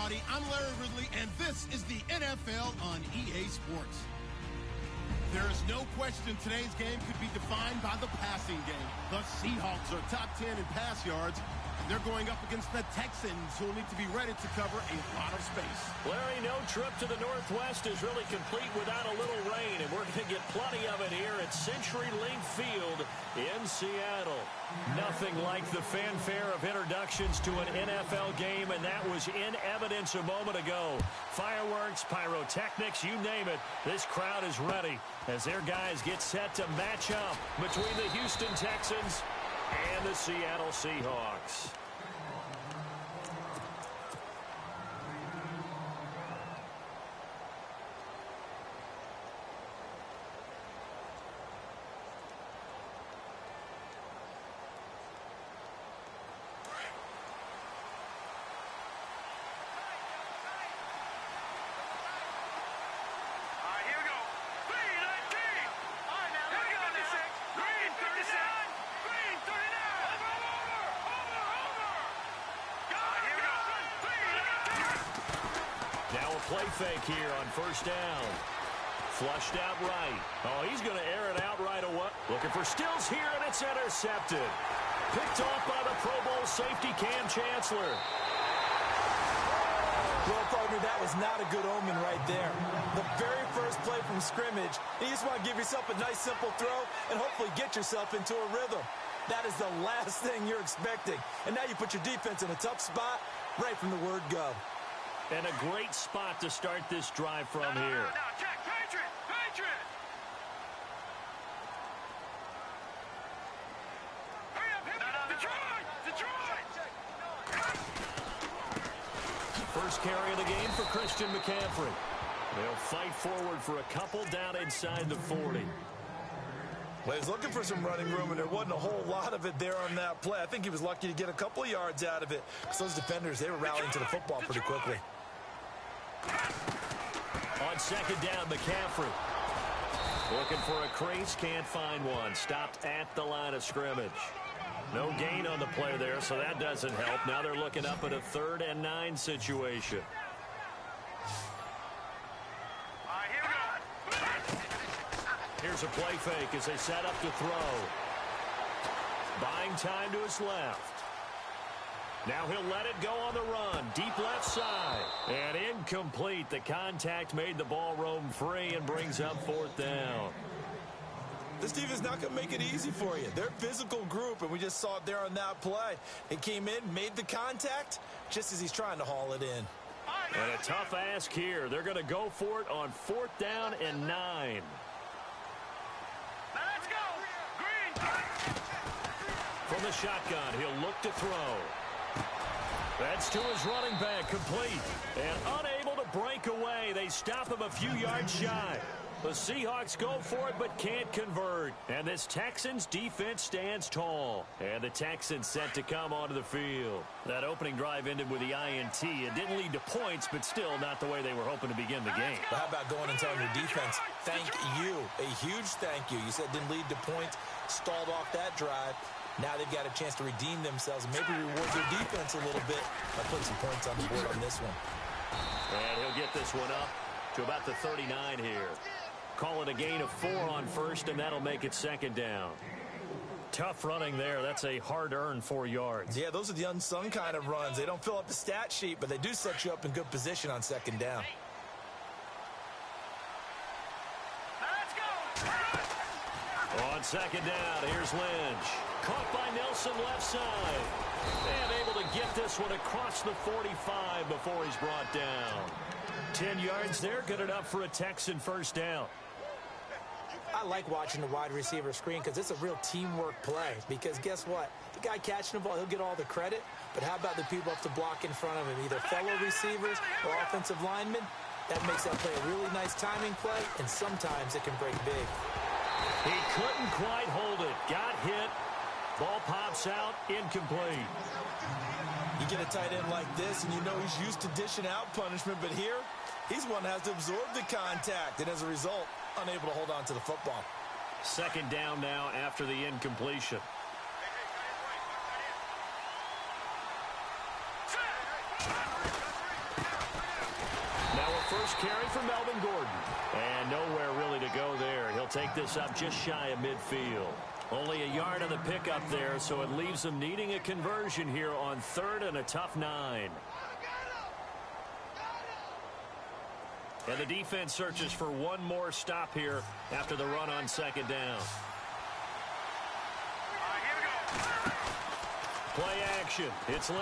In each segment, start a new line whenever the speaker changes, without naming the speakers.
everybody. I'm Larry Ridley, and this is the NFL on EA Sports. There is no question today's game could be defined by the passing game. The Seahawks are top 10 in pass yards. They're going up against the Texans, who will need to be ready to cover a lot of space.
Larry, no trip to the Northwest is really complete without a little rain, and we're going to get plenty of it here at CenturyLink Field in Seattle. Nothing like the fanfare of introductions to an NFL game, and that was in evidence a moment ago. Fireworks, pyrotechnics, you name it, this crowd is ready as their guys get set to match up between the Houston Texans and the Seattle Seahawks. Play fake here on first down. Flushed out right. Oh, he's going to air it out right away. Looking for Stills here, and it's intercepted. Picked off by the Pro Bowl safety Cam Chancellor.
Well, partner, that was not a good omen right there. The very first play from scrimmage, you just want to give yourself a nice, simple throw and hopefully get yourself into a rhythm. That is the last thing you're expecting. And now you put your defense in a tough spot right from the word go.
And a great spot to start this drive from here.
Check, Patriot! Hurry up, Detroit!
First carry of the game for Christian McCaffrey. They'll fight forward for a couple down inside the 40.
Well, he was looking for some running room, and there wasn't a whole lot of it there on that play. I think he was lucky to get a couple of yards out of it, because those defenders, they were rallying to the football pretty quickly.
On second down, McCaffrey. Looking for a crease, can't find one. Stopped at the line of scrimmage. No gain on the play there, so that doesn't help. Now they're looking up at a 3rd and 9 situation. Here's a play fake as they set up to throw. Buying time to his left. Now he'll let it go on the run. Deep left side. And incomplete. The contact made the ball roam free and brings up 4th down.
This team is not going to make it easy for you. They're a physical group, and we just saw it there on that play. It came in, made the contact, just as he's trying to haul it in.
And a tough ask here. They're going to go for it on 4th down and 9.
Let's go! Green!
From the shotgun, he'll look to throw. That's to his running back, complete. And unable to break away. They stop him a few yards shy. The Seahawks go for it but can't convert. And this Texans defense stands tall. And the Texans set to come onto the field. That opening drive ended with the INT. It didn't lead to points, but still not the way they were hoping to begin the game.
But how about going and telling your defense, thank you, a huge thank you. You said it didn't lead to points, stalled off that drive. Now they've got a chance to redeem themselves and maybe reward their defense a little bit by putting some points on the board on this one.
And he'll get this one up to about the 39 here. Call it a gain of 4 on first, and that'll make it 2nd down. Tough running there. That's a hard-earned 4 yards.
Yeah, those are the unsung kind of runs. They don't fill up the stat sheet, but they do set you up in good position on 2nd down.
Let's go!
On 2nd down, here's Lynch. Caught by Nelson left side. And able to get this one across the 45 before he's brought down. 10 yards there, good enough for a Texan 1st down.
I like watching the wide receiver screen because it's a real teamwork play. Because guess what? The guy catching the ball, he'll get all the credit. But how about the people up to block in front of him, either fellow receivers or offensive linemen? That makes that play a really nice timing play, and sometimes it can break big.
He couldn't quite hold it. Got hit. Ball pops out, incomplete.
You get a tight end like this, and you know he's used to dishing out punishment, but here, he's one that has to absorb the contact, and as a result, unable to hold on to the football.
2nd down now after the incompletion. Melvin Gordon. And nowhere really to go there. He'll take this up just shy of midfield. Only a yard on the pickup there, so it leaves them needing a conversion here on 3rd and a tough 9. And the defense searches for one more stop here after the run on 2nd down. Play action. It's Lynch.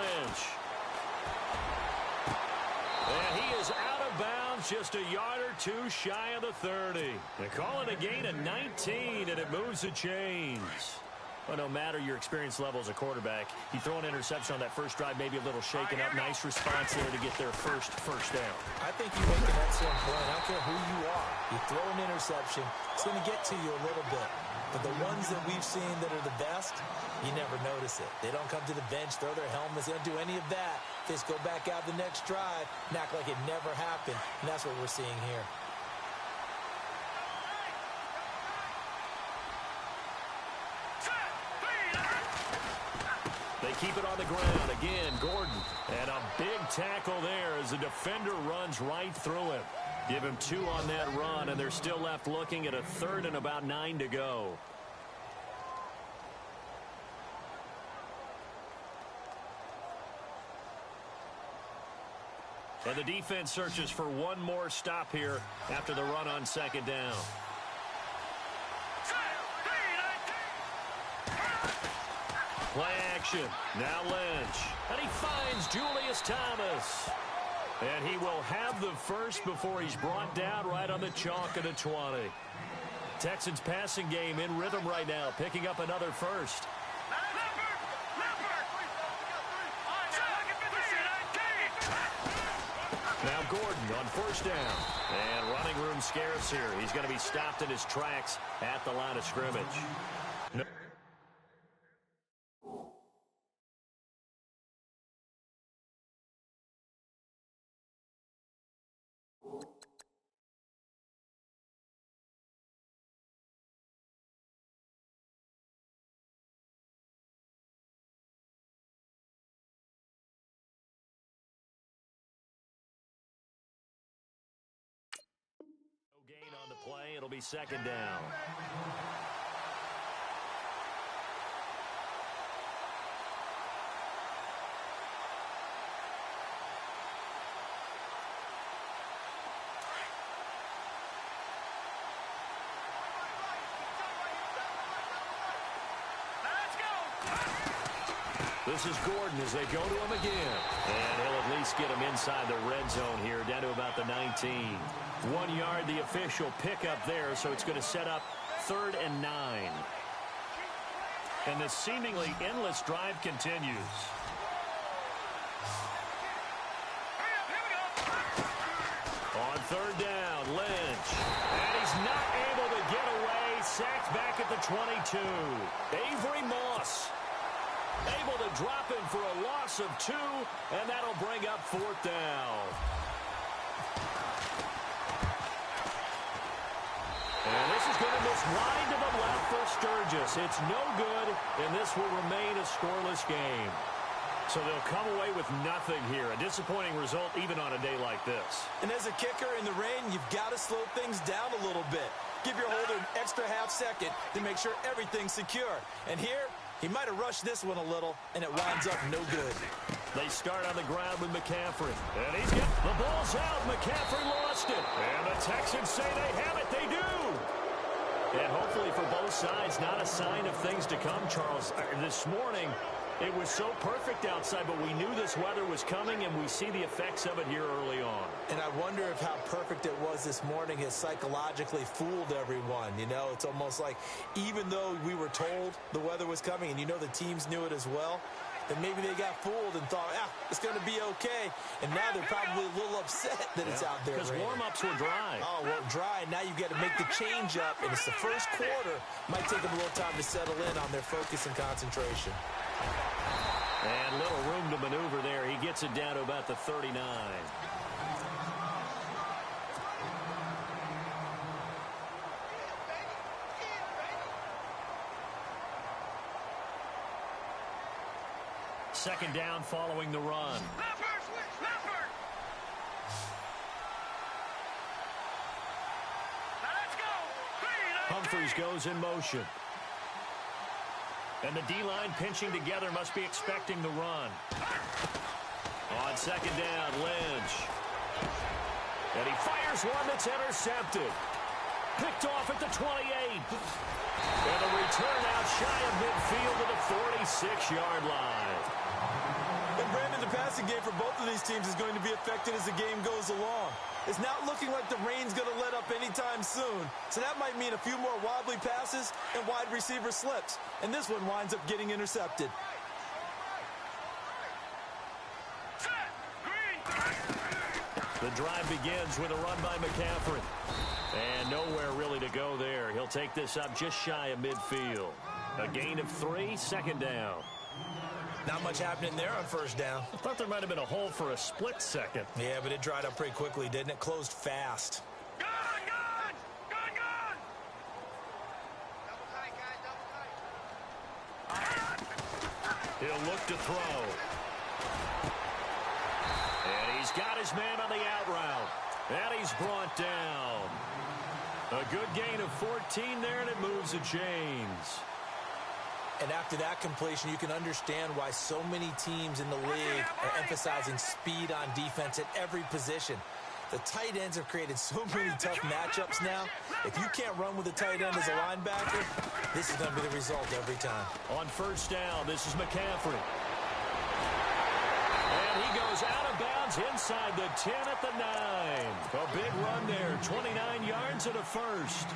And he is out of bounds just a yard or two shy of the 30. They call it a gain of 19, and it moves the chains. Well, no matter your experience level as a quarterback, you throw an interception on that first drive, maybe a little shaken up. Nice response there to get their first down.
I think you make an excellent point. I don't care who you are. You throw an interception, it's going to get to you a little bit. But the ones that we've seen that are the best, you never notice it. They don't come to the bench, throw their helmets. They don't do any of that. They just go back out the next drive and act like it never happened. And that's what we're seeing here.
They keep it on the ground. Again, Gordon. And a big tackle there as the defender runs right through him. Give him 2 on that run, and they're still left looking at a 3rd and about 9 to go. And the defense searches for one more stop here after the run on 2nd down. Play action. Now Lynch. And he finds Julius Thomas. And he will have the first before he's brought down right on the chalk of the 20. Texans passing game in rhythm right now, picking up another first. Now Gordon on 1st down. And running room scarce here. He's going to be stopped in his tracks at the line of scrimmage. No. Gain on the play. It'll be 2nd down. This is Gordon as they go to him again. And he'll at least get him inside the red zone here, down to about the 19. 1 yard, the official pickup there, so it's going to set up 3rd and 9. And this seemingly endless drive continues. On 3rd down, Lynch. And he's not able to get away. Sacked back at the 22. Avery Moss able to drop him for a loss of 2, and that'll bring up 4th down. And this is going to miss wide to the left for Sturgis. It's no good, and this will remain a scoreless game. So they'll come away with nothing here. A disappointing result even on a day like this.
And as a kicker in the rain, you've got to slow things down a little bit. Give your holder an extra half second to make sure everything's secure. And here, he might have rushed this one a little, and it winds up no good.
They start on the ground with McCaffrey. And he's got the ball's out. McCaffrey lost it. And the Texans say they have it. They do. And hopefully for both sides, not a sign of things to come, Charles. This morning, it was so perfect outside, but we knew this weather was coming, and we see the effects of it here early on.
And I wonder if how perfect it was this morning has psychologically fooled everyone. You know, it's almost like even though we were told the weather was coming, and you know the teams knew it as well, then maybe they got fooled and thought, it's going to be okay. And now they're probably a little upset that it's out there.
Because warm-ups were dry.
Oh, well, dry. Now you've got to make the change up, and it's the first quarter. Might take them a little time to settle in on their focus and concentration.
And little room to maneuver there. He gets it down to about the 39. Second down following the run. Humphries goes in motion. And the D-line pinching together must be expecting the run. On second down, Lynch. And he fires one that's intercepted. Picked off at the 28. And a return out shy of midfield to the 46-yard line.
And Brandon, the passing game for both of these teams is going to be affected as the game goes along. It's not looking like the rain's going to let up anytime soon. So that might mean a few more wobbly passes and wide receiver slips. And this one winds up getting intercepted.
The drive begins with a run by McCaffrey. And nowhere really to go there. He'll take this up just shy of midfield. A gain of 3, second down.
Not much happening there on first down.
I thought there might have been a hole for a split second.
Yeah, but it dried up pretty quickly, didn't it? Closed fast.
Gun!
He'll look to throw. And he's got his man on the out route. And he's brought down. A good gain of 14 there, and it moves the chains.
And after that completion, you can understand why so many teams in the league are emphasizing speed on defense at every position. The tight ends have created so many tough matchups now. If you can't run with a tight end as a linebacker, this is going to be the result every time.
On first down, this is McCaffrey. And he goes out of bounds inside the 10 at the 9. A big run there, 29 yards and a first.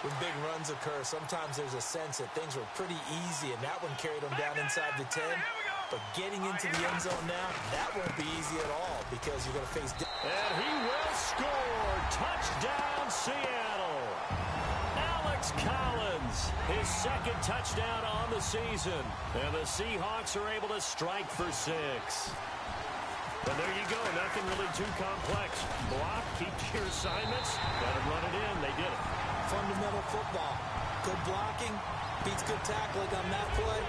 When big runs occur, sometimes there's a sense that things were pretty easy, and that one carried them down inside the 10. But getting into the end zone now, that won't be easy at all because you're going to face...
And he will score. Touchdown, Seattle. Alex Collins, his second touchdown on the season. And the Seahawks are able to strike for 6. And there you go. Nothing really too complex. Block, keep to your assignments. Got to run it in. They did it.
Fundamental football. Good blocking, beats good tackling on that play.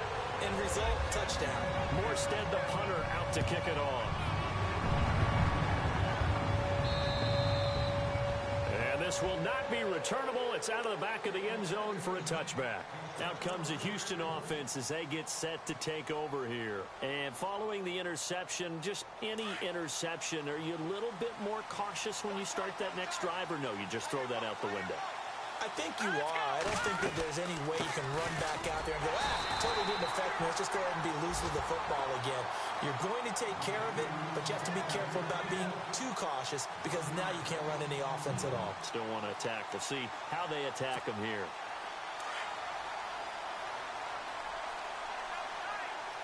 End result, touchdown.
Morstead, the punter, out to kick it off. And this will not be returnable. It's out of the back of the end zone for a touchback. Out comes the Houston offense as they get set to take over here. And following the interception, just any interception, are you a little bit more cautious when you start that next drive, or no, you just throw that out the window?
I think you are. I don't think that there's any way you can run back out there and go, totally didn't affect me. Let's just go ahead and be loose with the football again. You're going to take care of it, but you have to be careful about being too cautious because now you can't run any offense at all.
Still want to attack. We'll see how they attack them here.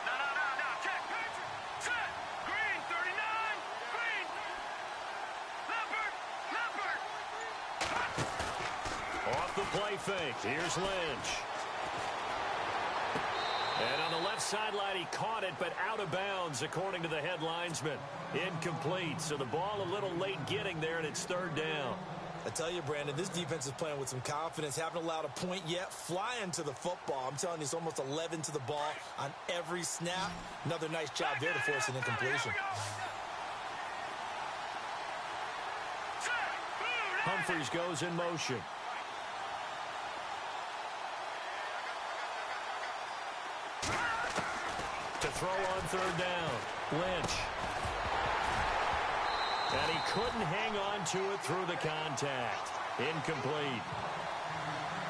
No. Check. Set. Green, 39. Green. Leopard.
Off the play fake. Here's Lynch. And on the left sideline, he caught it, but out of bounds, according to the head linesman. Incomplete. So the ball a little late getting there, and it's third down.
I tell you, Brandon, this defense is playing with some confidence. Haven't allowed a point yet. Flying to the football. I'm telling you, it's almost 11 to the ball on every snap. Another nice job there to force an incompletion.
Humphries goes in motion. To throw on third down. Lynch. And he couldn't hang on to it through the contact. Incomplete.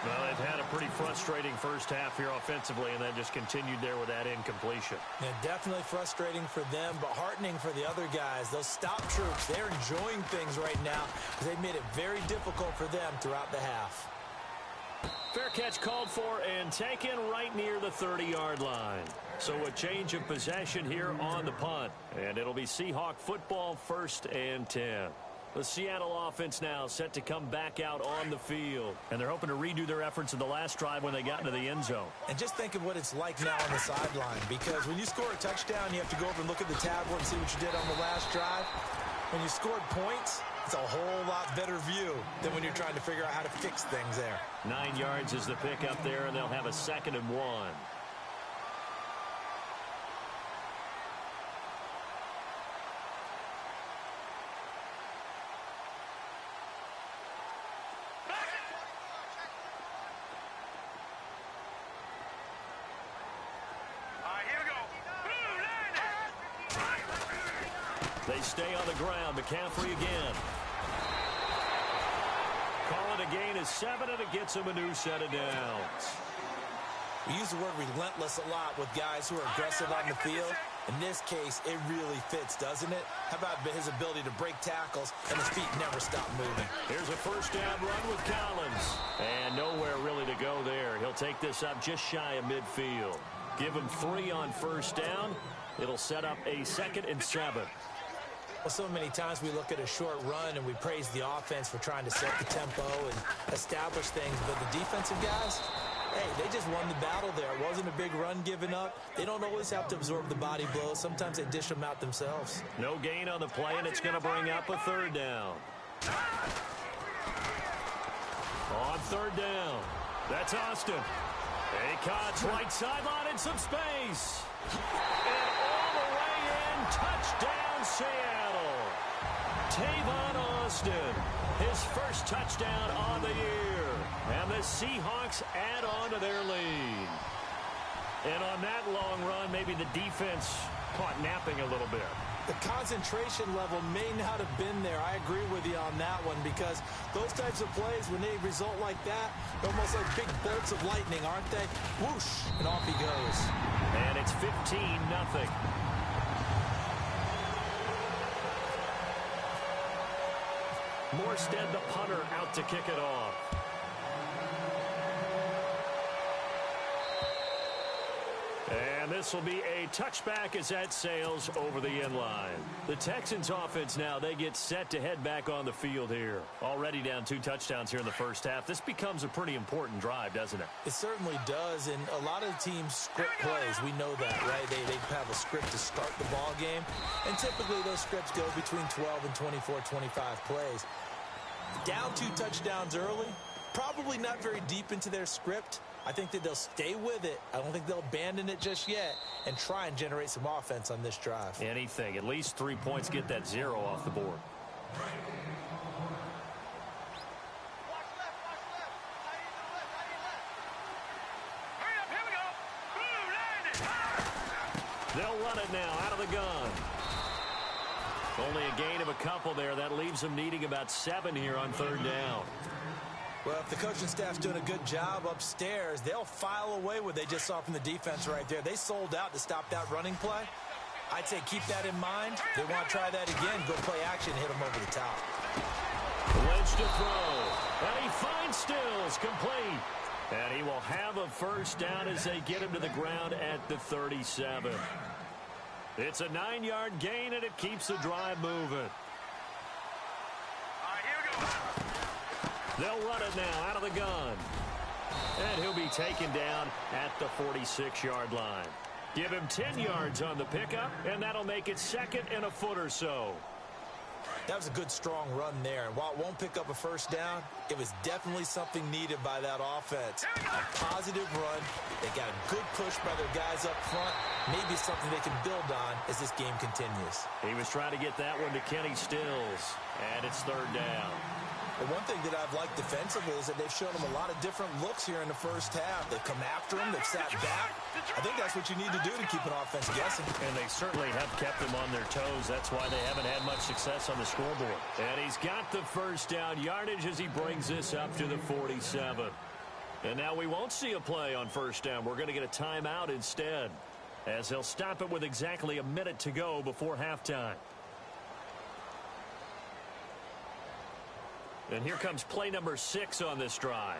Well, they've had a pretty frustrating first half here offensively, and then just continued there with that incompletion.
Yeah, definitely frustrating for them, but heartening for the other guys. Those stop troops, they're enjoying things right now because they've made it very difficult for them throughout the half.
Fair catch called for and taken right near the 30-yard line. So a change of possession here on the punt. And it'll be Seahawk football, 1st and 10. The Seattle offense now set to come back out on the field. And they're hoping to redo their efforts in the last drive when they got into the end zone.
And just think of what it's like now on the sideline. Because when you score a touchdown, you have to go over and look at the tablet and see what you did on the last drive. When you scored points, it's a whole lot better view than when you're trying to figure out how to fix things there.
9 yards is the pick up there, and they'll have a 2nd and 1. They stay on the ground. McCaffrey again. Call it a gain of 7, and it gets him a new set of downs.
We use the word relentless a lot with guys who are aggressive on the field. In this case, it really fits, doesn't it? How about his ability to break tackles and his feet never stop moving?
Here's a first down run with Collins. And nowhere really to go there. He'll take this up just shy of midfield. Give him 3 on first down. It'll set up a 2nd and 7.
Well, so many times we look at a short run and we praise the offense for trying to set the tempo and establish things. But the defensive guys, hey, they just won the battle there. It wasn't a big run given up. They don't always have to absorb the body blows. Sometimes they dish them out themselves.
No gain on the play, and it's going to bring up a 3rd down. On 3rd down, that's Austin. A cuts right sideline in some space. And all the way in, touchdown Seattle. Tavon Austin, his first touchdown on the year. And the Seahawks add on to their lead. And on that long run, maybe the defense caught napping a little bit.
The concentration level may not have been there. I agree with you on that one because those types of plays, when they result like that, they're almost like big bolts of lightning, aren't they? Whoosh, and off he goes.
And it's 15-0. Morstead, the punter, out to kick it off. And this will be a touchback as that sails over the end line. The Texans offense now, they get set to head back on the field here. Already down 2 touchdowns here in the first half. This becomes a pretty important drive, doesn't it?
It certainly does, and a lot of teams script plays. We know that, right? They have a script to start the ball game, and typically those scripts go between 12 and 24, 25 plays. Down 2 touchdowns early, probably not very deep into their script. I think that they'll stay with it. I don't think they'll abandon it just yet and try and generate some offense on this drive.
Anything. At least 3 points, get that 0 off the board. They'll run it now out of the gun. Only a gain of a couple there. That leaves them needing about 7 here on 3rd down.
Well, if the coaching staff's doing a good job upstairs, they'll file away what they just saw from the defense right there. They sold out to stop that running play. I'd say keep that in mind. They want to try that again, go play action, hit them over the top.
Lynch to throw. And he finds Stills, complete. And he will have a first down as they get him to the ground at the 37. It's a 9-yard gain, and it keeps the drive moving. They'll run it now out of the gun. And he'll be taken down at the 46-yard line. Give him 10 yards on the pickup, and that'll make it 2nd and a foot or so.
That was a good, strong run there. And while it won't pick up a first down, it was definitely something needed by that offense. A positive run. They got a good push by their guys up front. Maybe something they can build on as this game continues.
He was trying to get that one to Kenny Stills, and it's 3rd down.
The one thing that I've liked defensively is that they've shown them a lot of different looks here in the first half. They've come after him. They've sat back. I think that's what you need to do to keep an offense guessing.
And they certainly have kept them on their toes. That's why they haven't had much success on the scoreboard. And he's got the first down yardage as he brings this up to the 47. And now we won't see a play on first down. We're going to get a timeout instead, as they'll stop it with exactly a minute to go before halftime. And here comes play number 6 on this drive.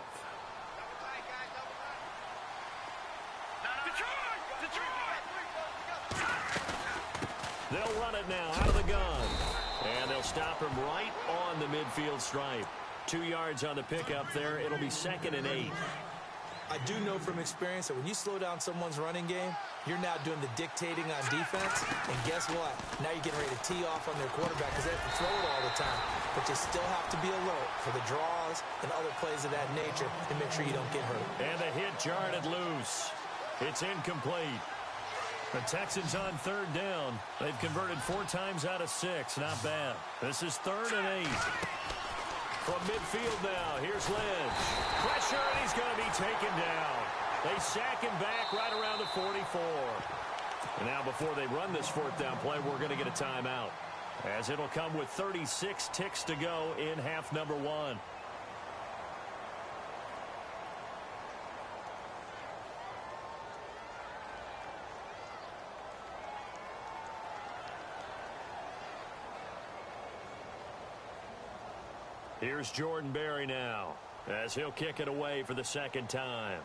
They'll run it now out of the gun. And they'll stop him right on the midfield stripe. 2 yards on the pickup there. It'll be 2nd and 8.
I do know from experience that when you slow down someone's running game, you're now doing the dictating on defense. And guess what? Now you're getting ready to tee off on their quarterback because they have to throw it all the time. But you still have to be alert for the draws and other plays of that nature to make sure you don't get hurt.
And the hit jarred it loose. It's incomplete. The Texans on 3rd down. They've converted 4 times out of 6. Not bad. This is 3rd and 8. From midfield now, here's Lynch. Pressure, and he's going to be taken down. They sack him back right around the 44. And now before they run this 4th down play, we're going to get a timeout. as it'll come with 36 ticks to go in half number one. Here's Jordan Berry now, as he'll kick it away for the second time.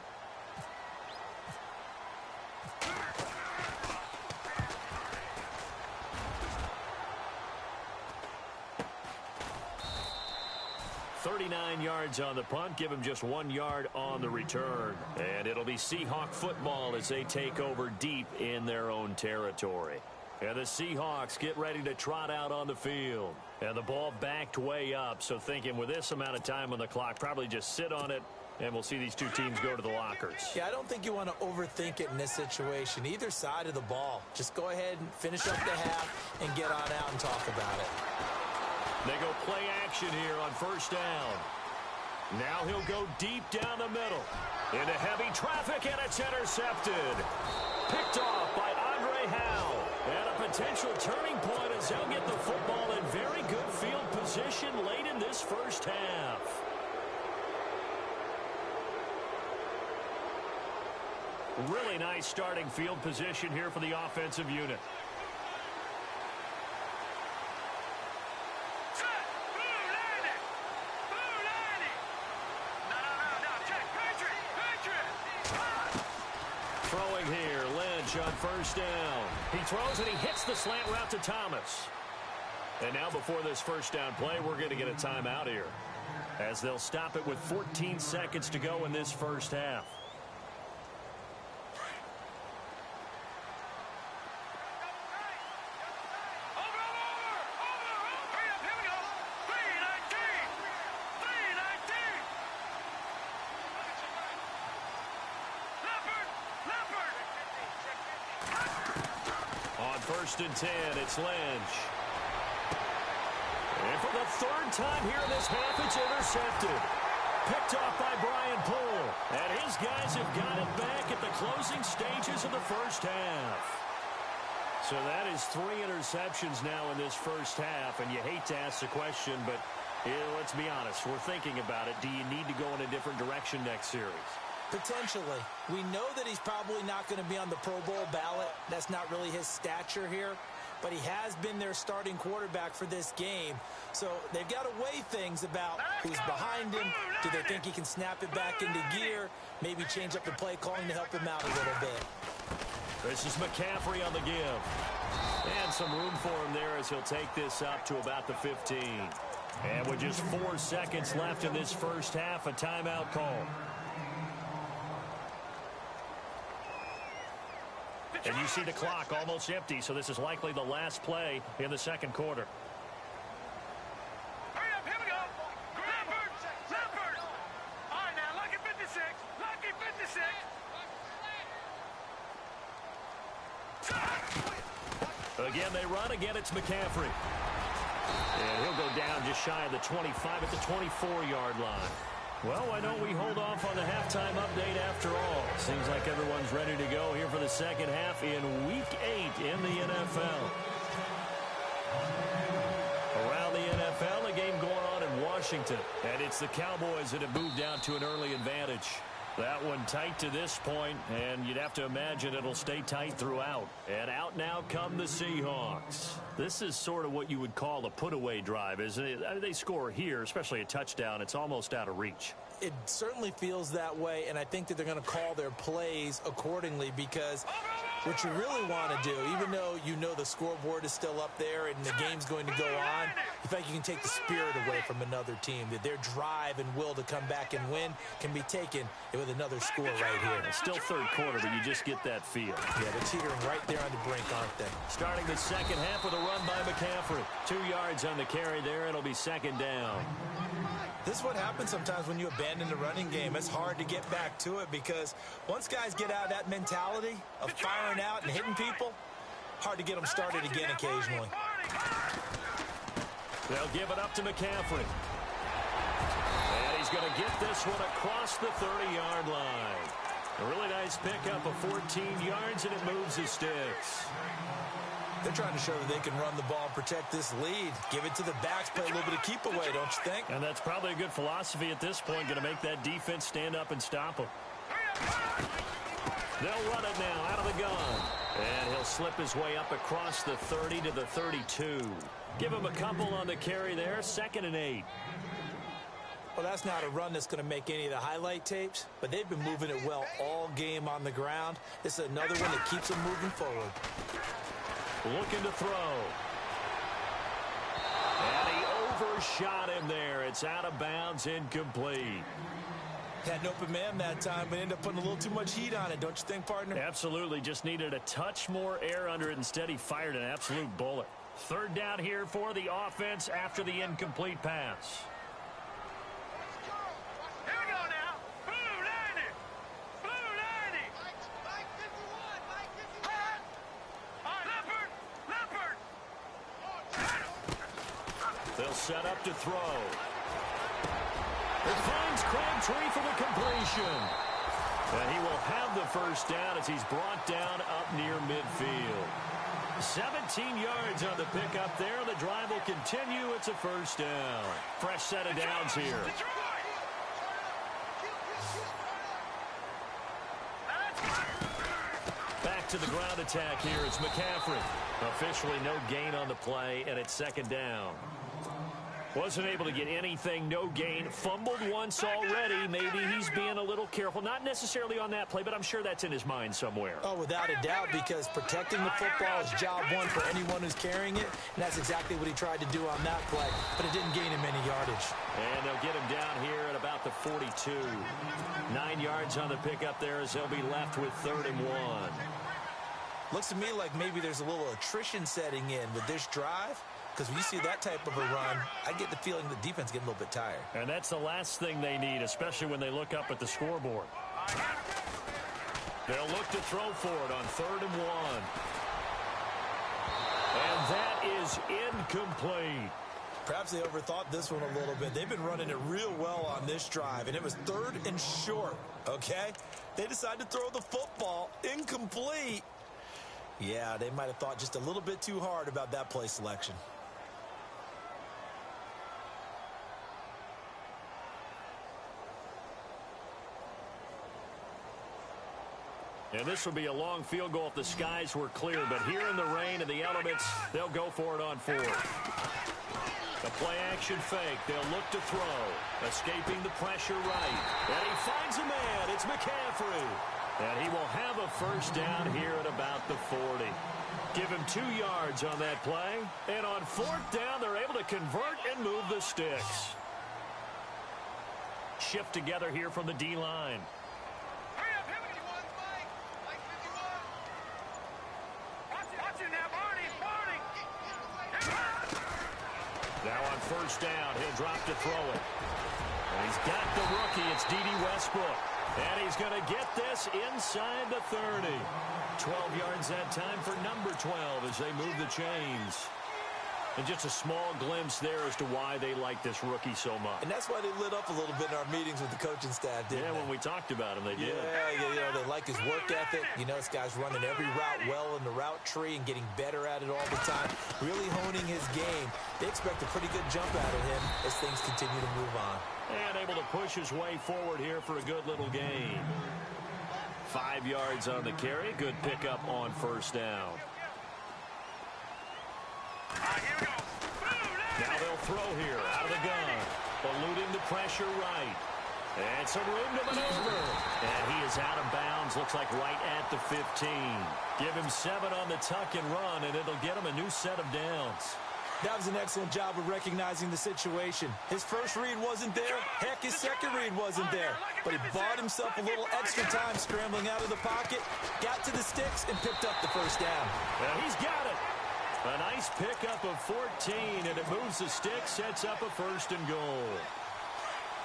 .39 yards on the punt, give him just 1 yard on the return. And it'll be Seahawk football as they take over deep in their own territory. And the Seahawks get ready to trot out on the field. And the ball backed way up, so thinking with this amount of time on the clock, probably just sit on it, and we'll see these two teams go to the lockers.
Yeah, I don't think you want to overthink it in this situation. Either side of the ball. Just go ahead and finish up the half and get on out and talk about it.
They go play action here on first down. Now he'll go deep down the middle. Into heavy traffic, and it's intercepted. Picked off by Andre Howe. And a potential turning point as they'll get the football in very good field position late in this first half. Really nice starting field position here for the offensive unit. Throwing here, Lynch on first down. He throws and he hits the slant route to Thomas. And now before this first down play, we're going to get a timeout here, as they'll stop it with 14 seconds to go in this first half. First and 10, it's Lynch. And for the third time here in this half, it's intercepted. Picked off by Brian Poole. And his guys have got it back at the closing stages of the first half. So that is 3 interceptions now in this first half. And you hate to ask the question, but let's be honest. We're thinking about it. Do you need to go in a different direction next series?
Potentially. We know that he's probably not going to be on the Pro Bowl ballot. That's not really his stature here. But he has been their starting quarterback for this game. So they've got to weigh things about who's behind him. Do they think he can snap it back into gear? Maybe change up the play calling to help him out a little bit.
This is McCaffrey on the give. And some room for him there as he'll take this up to about the 15. And with just 4 seconds left in this first half, a timeout call. And you see the clock almost empty, so this is likely the last play in the second quarter.
Hurry up, here we go. Leopard. All right, now, lucky 56. Lucky 56.
Again, they run. Again, it's McCaffrey. And he'll go down just shy of the 25 at the 24-yard line. Well, why don't we hold off on the halftime update after all? Seems like everyone's ready to go here for the second half in Week 8 in the NFL. Around the NFL, a game going on in Washington. And it's the Cowboys that have moved down to an early advantage. That one tight to this point, and you'd have to imagine it'll stay tight throughout. And out now come the Seahawks. This is sort of what you would call a put-away drive, isn't it? I mean, they score here, especially a touchdown. It's almost out of reach.
It certainly feels that way, and I think that they're going to call their plays accordingly, because what you really want to do, even though you know the scoreboard is still up there and the game's going to go on, you think you can take the spirit away from another team, that their drive and will to come back and win can be taken with another score right here.
It's still third quarter, but you just get that feel.
Yeah, they're teetering right there on the brink, aren't they?
Starting the second half with a run by McCaffrey. 2 yards on the carry there. It'll be second down.
This is what happens sometimes when you abandon the running game. It's hard to get back to it, because once guys get out of that mentality of firing out and hitting people, hard to get them started again occasionally.
They'll give it up to McCaffrey. And he's going to get this one across the 30-yard line. A really nice pickup of 14 yards, and it moves the sticks.
They're trying to show that they can run the ball and protect this lead. Give it to the backs, play a little bit of keep away, don't you think?
And that's probably a good philosophy at this point, going to make that defense stand up and stop them. They'll run it now out of the gun. And he'll slip his way up across the 30 to the 32. Give him a couple on the carry there, 2nd and 8.
Well, that's not a run that's going to make any of the highlight tapes, but they've been moving it well all game on the ground. This is another one that keeps them moving forward.
Looking to throw. And he overshot him there. It's out of bounds, incomplete.
Had an open man that time, but ended up putting a little too much heat on it, don't you think, partner?
Absolutely. Just needed a touch more air under it. Instead, he fired an absolute bullet. 3rd down here for the offense after the incomplete pass.
Here we go now. Blue 90. Blue 90. Mike 51. Mike 51. Leopard.
They'll set up to throw. It finds Crabtree for the completion. And he will have the 1st down as he's brought down up near midfield. 17 yards on the pickup there. The drive will continue. It's a 1st down. Fresh set of downs here. Back to the ground attack here. It's McCaffrey. Officially no gain on the play, and it's 2nd down. Wasn't able to get anything, no gain. Fumbled once already. Maybe he's being a little careful. Not necessarily on that play, but I'm sure that's in his mind somewhere.
Oh, without a doubt, because protecting the football is job one for anyone who's carrying it, and that's exactly what he tried to do on that play, but it didn't gain him any yardage.
And they'll get him down here at about the 42. 9 yards on the pickup there as they'll be left with 3rd and 1.
Looks to me like maybe there's a little attrition setting in with this drive. Because when you see that type of a run, I get the feeling the defense getting a little bit tired.
And that's the last thing they need, especially when they look up at the scoreboard. They'll look to throw for it on 3rd and 1. And that is incomplete.
Perhaps they overthought this one a little bit. They've been running it real well on this drive, and it was 3rd and short, okay? They decided to throw the football incomplete. Yeah, they might have thought just a little bit too hard about that play selection.
And this will be a long field goal if the skies were clear. But here in the rain and the elements, they'll go for it on 4th. The play-action fake. They'll look to throw. Escaping the pressure right. And he finds a man. It's McCaffrey. And he will have a 1st down here at about the 40. Give him 2 yards on that play. And on 4th down, they're able to convert and move the sticks. Shift together here from the D-line. Now on 1st down, he'll drop to throw it. And he's got the rookie. It's D.D. Westbrook. And he's going to get this inside the 30. 12 yards that time for number 12 as they move the chains. And just a small glimpse there as to why they like this rookie so much.
And that's why they lit up a little bit in our meetings with the coaching staff, didn't they?
When we talked about him, they did.
Yeah, they like his work ethic. You know, this guy's running every route well in the route tree and getting better at it all the time, really honing his game. They expect a pretty good jump out of him as things continue to move on.
And able to push his way forward here for a good little gain. 5 yards on the carry. Good pickup on 1st down. Now they'll throw here out of the gun. Eluding the pressure right. And some room to maneuver. And he is out of bounds. Looks like right at the 15. Give him 7 on the tuck and run, and it'll get him a new set of downs.
That was an excellent job of recognizing the situation. His first read wasn't there. Heck, his second read wasn't there. But he bought himself a little extra time scrambling out of the pocket, got to the sticks, and picked up the 1st down.
Well, he's got it. A nice pickup of 14, and it moves the stick, sets up a 1st and goal.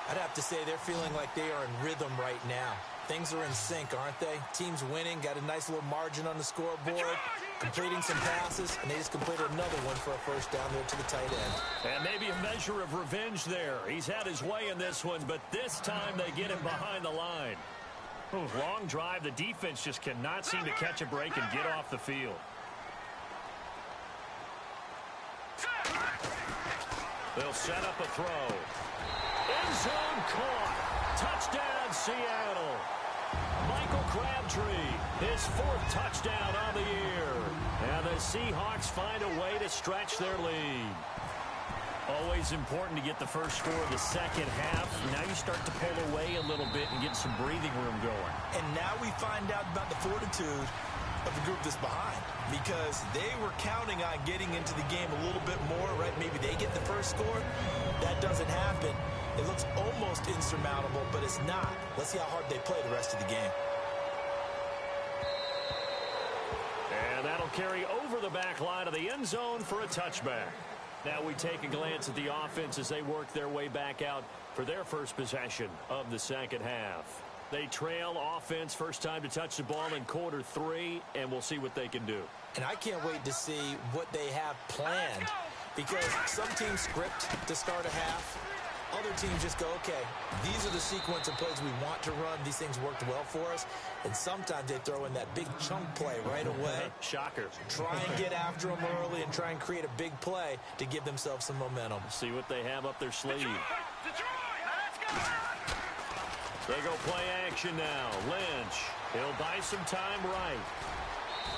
I'd have to say they're feeling like they are in rhythm right now. Things are in sync, aren't they? Team's winning, got a nice little margin on the scoreboard, completing some passes, and they just completed another one for a 1st down there to the tight end.
And maybe a measure of revenge there. He's had his way in this one, but this time they get him behind the line. Long drive. The defense just cannot seem to catch a break and get off the field. They'll set up a throw. End zone caught. Touchdown, Seattle. Michael Crabtree, his 4th touchdown on the year. And the Seahawks find a way to stretch their lead. Always important to get the first score of the second half. Now you start to pull away a little bit and get some breathing room going.
And now we find out about the fortitude of the group that's behind, because they were counting on getting into the game a little bit more, right? Maybe they get the first score. That doesn't happen. It looks almost insurmountable, but it's not. Let's see how hard they play the rest of the game.
And that'll carry over the back line of the end zone for a touchback. Now we take a glance at the offense as they work their way back out for their first possession of the second half. They trail offense first time to touch the ball in quarter 3, and we'll see what they can do.
And I can't wait to see what they have planned, because some teams script to start a half. Other teams just go, okay, these are the sequence of plays we want to run. These things worked well for us. And sometimes they throw in that big chunk play right away.
Shocker.
Try and get after them early and try and create a big play to give themselves some momentum.
See what they have up their sleeve. They go play action now. Lynch. He'll buy some time right.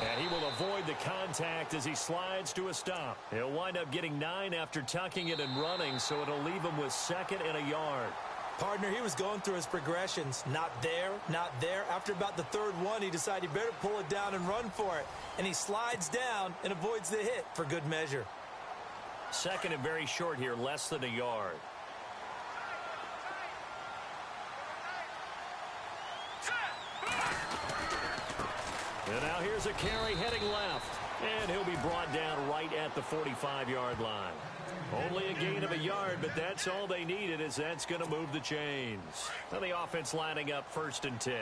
And he will avoid the contact as he slides to a stop. He'll wind up getting 9 after tucking it and running, so it'll leave him with 2nd and a yard.
Partner, he was going through his progressions. Not there, not there. After about the 3rd one, he decided he better pull it down and run for it. And he slides down and avoids the hit for good measure.
2nd and very short here, less than a yard. And now here's a carry heading left. And he'll be brought down right at the 45-yard line. Only a gain of a yard, but that's all they needed, as that's going to move the chains. Now the offense lining up 1st and 10.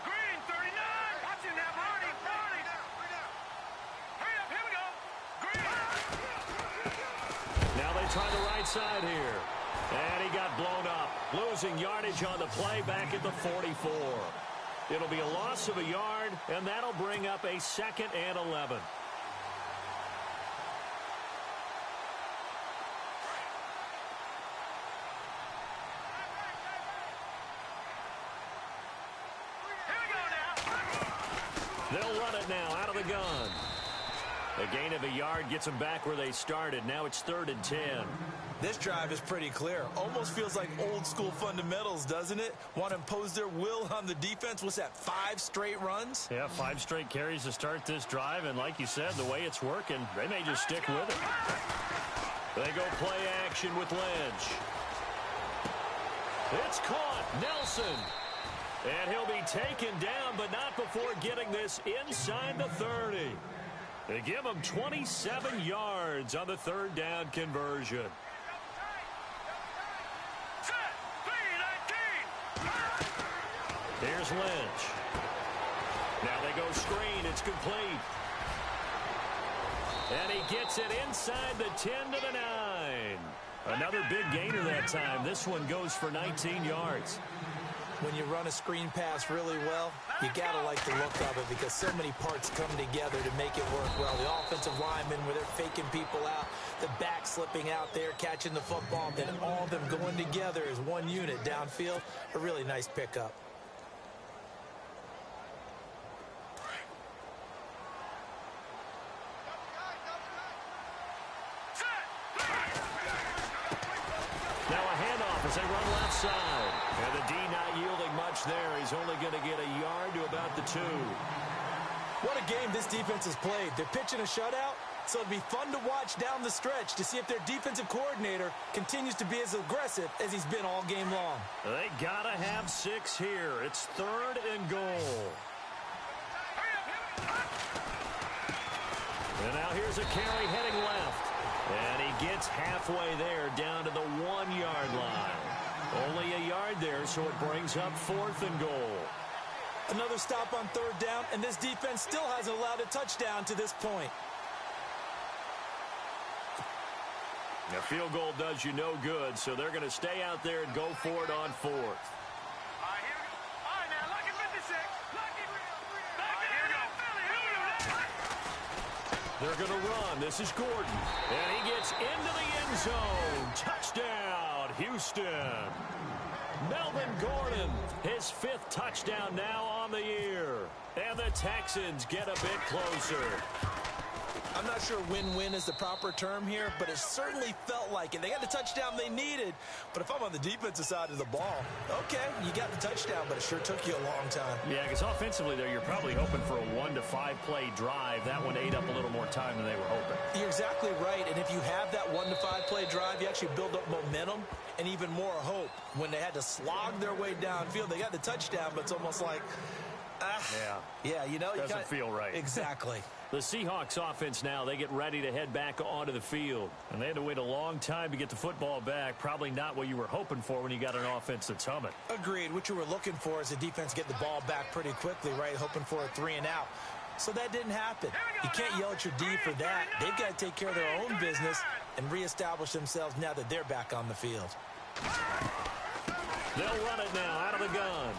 Green, 39. Watch him now, Marty. Hurry up, here we go. Green.
Now they try the right side here. And he got blown up, losing yardage on the play back at the 44. It'll be a loss of a yard, and that'll bring up a 2nd and 11. They'll run it now out of the gun. A gain of a yard gets them back where they started. Now it's 3rd and 10.
This drive is pretty clear. Almost feels like old school fundamentals, doesn't it? Want to impose their will on the defense. What's that, 5 straight runs?
Yeah, 5 straight carries to start this drive. And like you said, the way it's working, they may just stick with it. They go play action with Lynch. It's caught. Nelson. And he'll be taken down, but not before getting this inside the 30. They give him 27 yards on the 3rd down conversion. Here's Lynch. Now they go screen. It's complete. And he gets it inside the 10 to the 9. Another big gainer that time. This one goes for 19 yards.
When you run a screen pass really well, you got to like the look of it, because so many parts come together to make it work well. The offensive linemen, where they're faking people out, the back slipping out there, catching the football, then all of them going together as one unit downfield. A really nice pickup.
Now a handoff as they run left side. And the D not yielding much there. He's only going to get a yard to about the 2.
What a game this defense has played. They're pitching a shutout, so it'll be fun to watch down the stretch to see if their defensive coordinator continues to be as aggressive as he's been all game long.
They got to have 6 here. It's 3rd and goal. And now here's a carry heading left. And he gets halfway there down to the 1-yard line. Only a yard there, so it brings up 4th and goal.
Another stop on 3rd down, and this defense still hasn't allowed a touchdown to this point.
A field goal does you no good, so they're going to stay out there and go for it on fourth.
All right, here we go. All right, now, lucky 56. Lucky. All right, here we go.
They're going to run. This is Gordon. And he gets into the end zone. Touchdown, Houston. Melvin Gordon, his 5th touchdown now on the year. And the Texans get a bit closer.
I'm not sure win-win is the proper term here, but it certainly felt like it. They got the touchdown they needed, but if I'm on the defensive side of the ball, okay, you got the touchdown, but it sure took you a long time.
Yeah, because offensively there, you're probably hoping for a 1 to 5 play drive. That one ate up a little more time than they were hoping.
You're exactly right, and if you have that 1 to 5 play drive, you actually build up momentum and even more hope. When they had to slog their way downfield, they got the touchdown, but it's almost like, yeah, you know,
doesn't feel right.
Exactly.
The Seahawks offense now, they get ready to head back onto the field. And they had to wait a long time to get the football back. Probably not what you were hoping for when you got an offense that's humming.
Agreed. What you were looking for is the defense get the ball back pretty quickly, right? Hoping for a 3 and out. So that didn't happen. You can't yell at your D for that. They've got to take care of their own business and reestablish themselves now that they're back on the field.
They'll run it now out of the gun.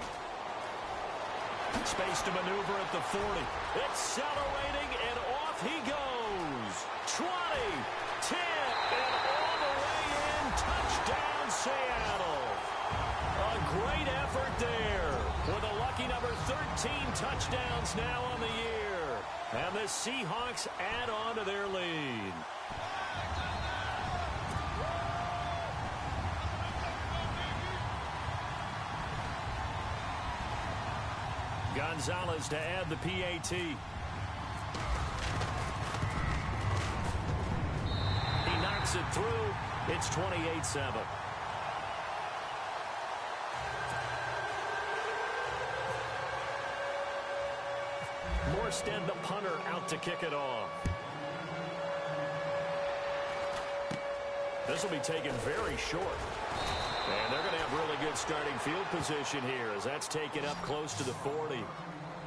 Space to maneuver at the 40. Accelerating, and off he goes. 20, 10, and all the way in. Touchdown, Seattle. A great effort there with a lucky number 13 touchdowns now on the year. And the Seahawks add on to their lead. Gonzalez to add the PAT. He knocks it through. It's 28-7. Morstead, the punter, out to kick it off. This will be taken very short. And they're going to have really good starting field position here as that's taken up close to the 40.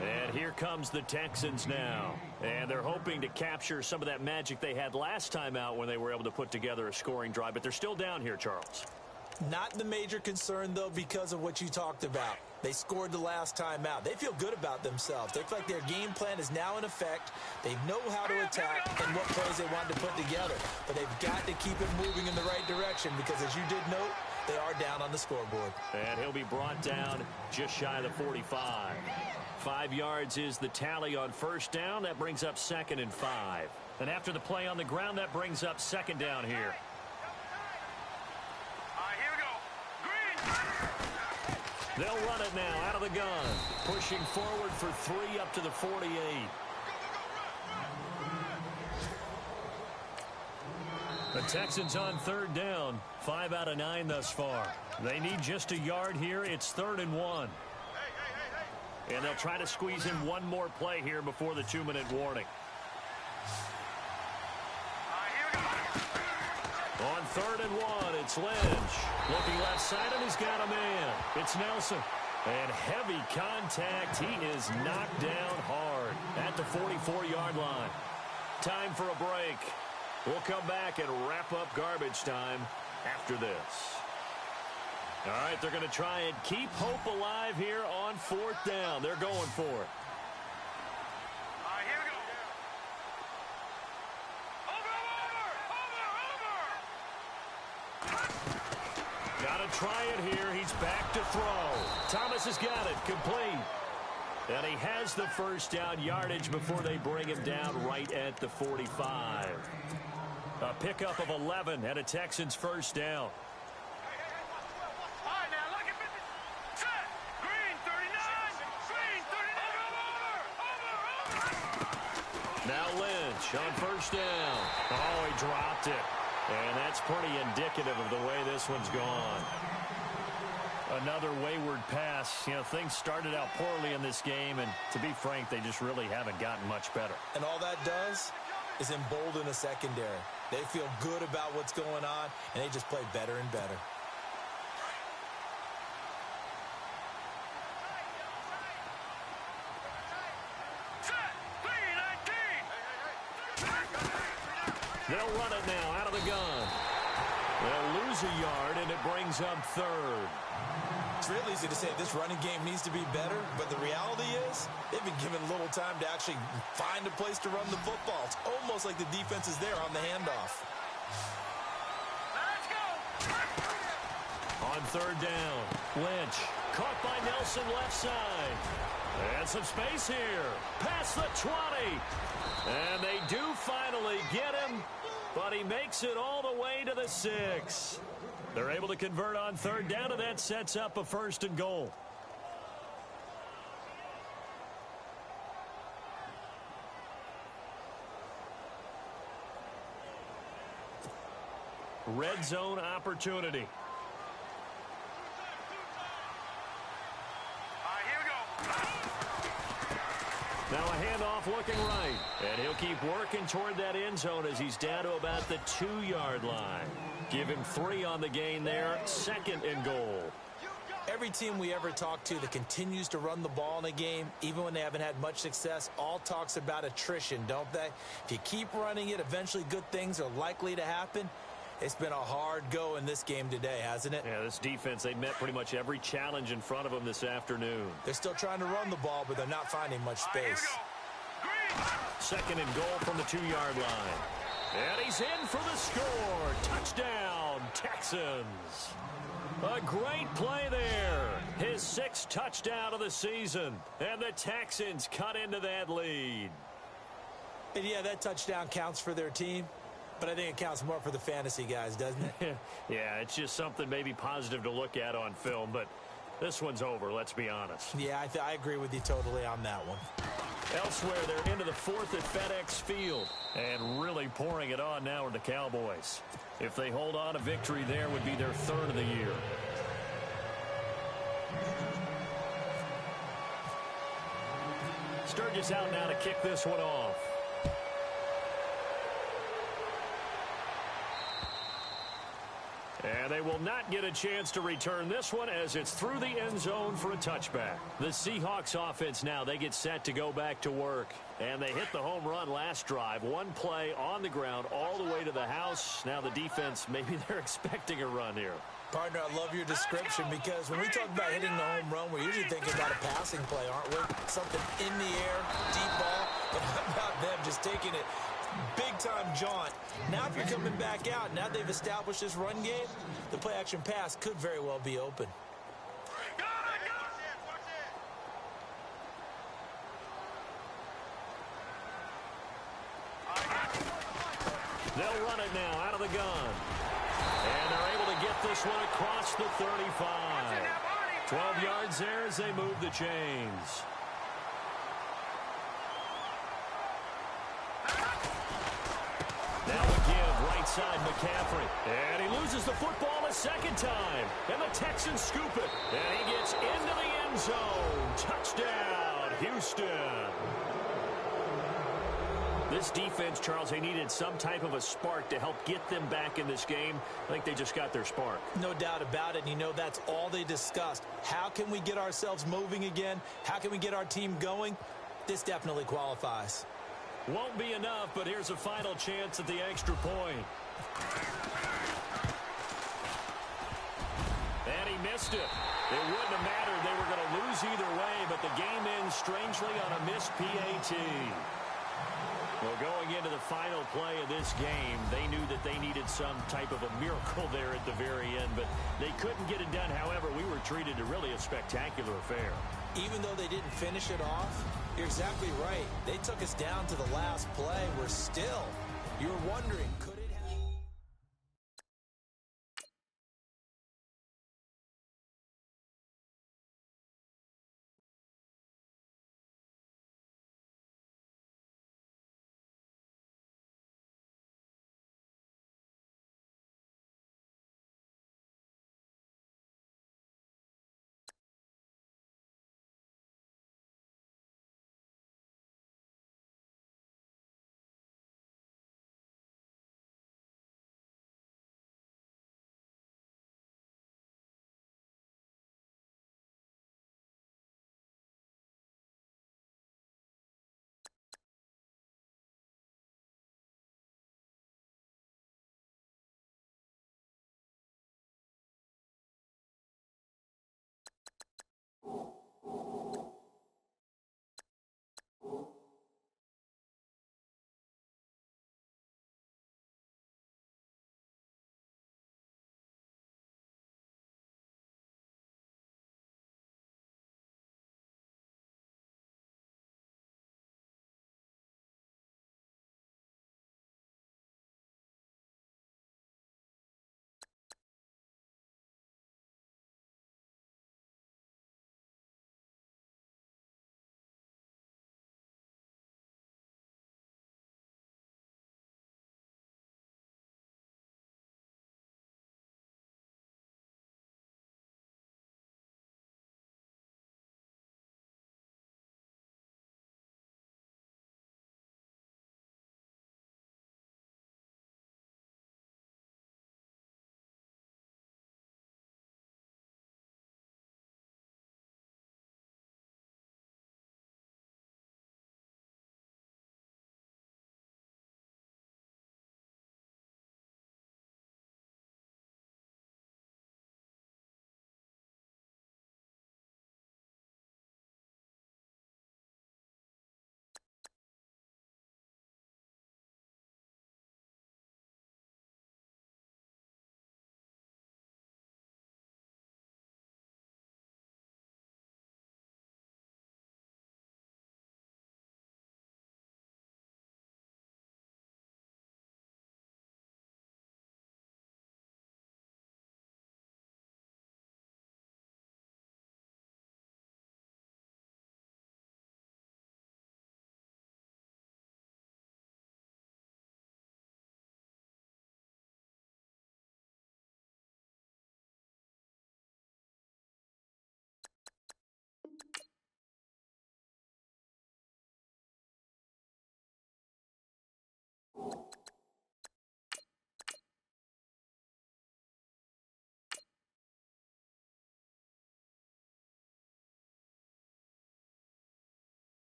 And here comes the Texans now. And they're hoping to capture some of that magic they had last time out when they were able to put together a scoring drive. But they're still down here, Charles.
Not the major concern, though, because of what you talked about. They scored the last time out. They feel good about themselves. They feel like their game plan is now in effect. They know how to attack and what plays they want to put together. But they've got to keep it moving in the right direction because, as you did note, they are down on the scoreboard.
And he'll be brought down just shy of the 45. 5 yards is the tally on first down. That brings up 2nd and 5. And after the play on the ground, that brings up 2nd down here.
All right, here we go. Green.
They'll run it now out of the gun. Pushing forward for 3 up to the 48. The Texans on 3rd down. 5 out of 9 thus far. They need just a yard here. It's 3rd and 1. And they'll try to squeeze in one more play here before the 2-minute warning. On 3rd and 1, it's Lynch. Looking left side, and he's got a man. It's Nelson. And heavy contact. He is knocked down hard at the 44-yard line. Time for a break. We'll come back and wrap up garbage time after this. All right, they're going to try and keep hope alive here on 4th down. They're going for it.
All right, here we go. Over.
Got to try it here. He's back to throw. Thomas has got it. Complete. And he has the first down yardage before they bring him down right at the 45. A pickup of 11 and a Texans first down.
All right, now, look at 50. Set. Green, 39. Green, 39. Over.
Now Lynch on first down. Oh, he dropped it. And that's pretty indicative of the way this one's gone. Another wayward pass. You know, things started out poorly in this game, and to be frank, they just really haven't gotten much better.
And all that does is embolden a secondary. They feel good about what's going on, and they just play better and better.
They'll run it now out of the gun. They'll lose a yard, and it brings up third.
It's real easy to say this running game needs to be better, but the reality is they've been given little time to actually find a place to run the football. It's almost like the defense is there on the handoff.
Let's go.
On third down, Lynch caught by Nelson left side. And some space here. Past the 20. And they do finally get him, but he makes it all the way to the 6. They're able to convert on third down, and that sets up a 1st and goal. Red zone opportunity. Now a handoff looking right. And he'll keep working toward that end zone as he's down to about the 2-yard line. Give him 3 on the gain there. 2nd and goal.
Every team we ever talk to that continues to run the ball in a game, even when they haven't had much success, all talks about attrition, don't they? If you keep running it, eventually good things are likely to happen. It's been a hard go in this game today, hasn't it?
Yeah, this defense, they met pretty much every challenge in front of them this afternoon.
They're still trying to run the ball, but they're not finding much space.
2nd and goal from the 2-yard line. And he's in for the score. Touchdown, Texans. A great play there. His 6th touchdown of the season. And the Texans cut into that lead.
And yeah, that touchdown counts for their team. But I think it counts more for the fantasy guys, doesn't it?
Yeah, it's just something maybe positive to look at on film, but this one's over, let's be honest.
Yeah, I agree with you totally on that one.
Elsewhere, they're into the 4th at FedEx Field, and really pouring it on now are the Cowboys. If they hold on, a victory there would be their 3rd of the year. Sturgis out now to kick this one off. And they will not get a chance to return this one as it's through the end zone for a touchback. The Seahawks offense now, they get set to go back to work. And they hit the home run last drive. One play on the ground all the way to the house. Now the defense, maybe they're expecting a run here.
Partner, I love your description because when we talk about hitting the home run, we're usually thinking about a passing play, aren't we? Something in the air, deep ball. But how about them just taking it big-time jaunt? Now if you're coming back out, now they've established this run game, the play-action pass could very well be open.
They'll run it now out of the gun. And they're able to get this one across the 35. 12 yards there as they move the chains. Now a give, right side McCaffrey. And he loses the football a 2nd time. And the Texans scoop it. And he gets into the end zone. Touchdown, Houston. This defense, Charles, they needed some type of a spark to help get them back in this game. I think they just got their spark.
No doubt about it. And you know, that's all they discussed. How can we get ourselves moving again? How can we get our team going? This definitely qualifies.
Won't be enough, but here's a final chance at the extra point. And he missed it. It wouldn't have mattered. They were going to lose either way, but the game ends strangely on a missed PAT. Well, going into the final play of this game, they knew that they needed some type of a miracle there at the very end, but they couldn't get it done. However, we were treated to really a spectacular affair.
Even though they didn't finish it off, you're exactly right. They took us down to the last play. We're still, you're wondering, could it?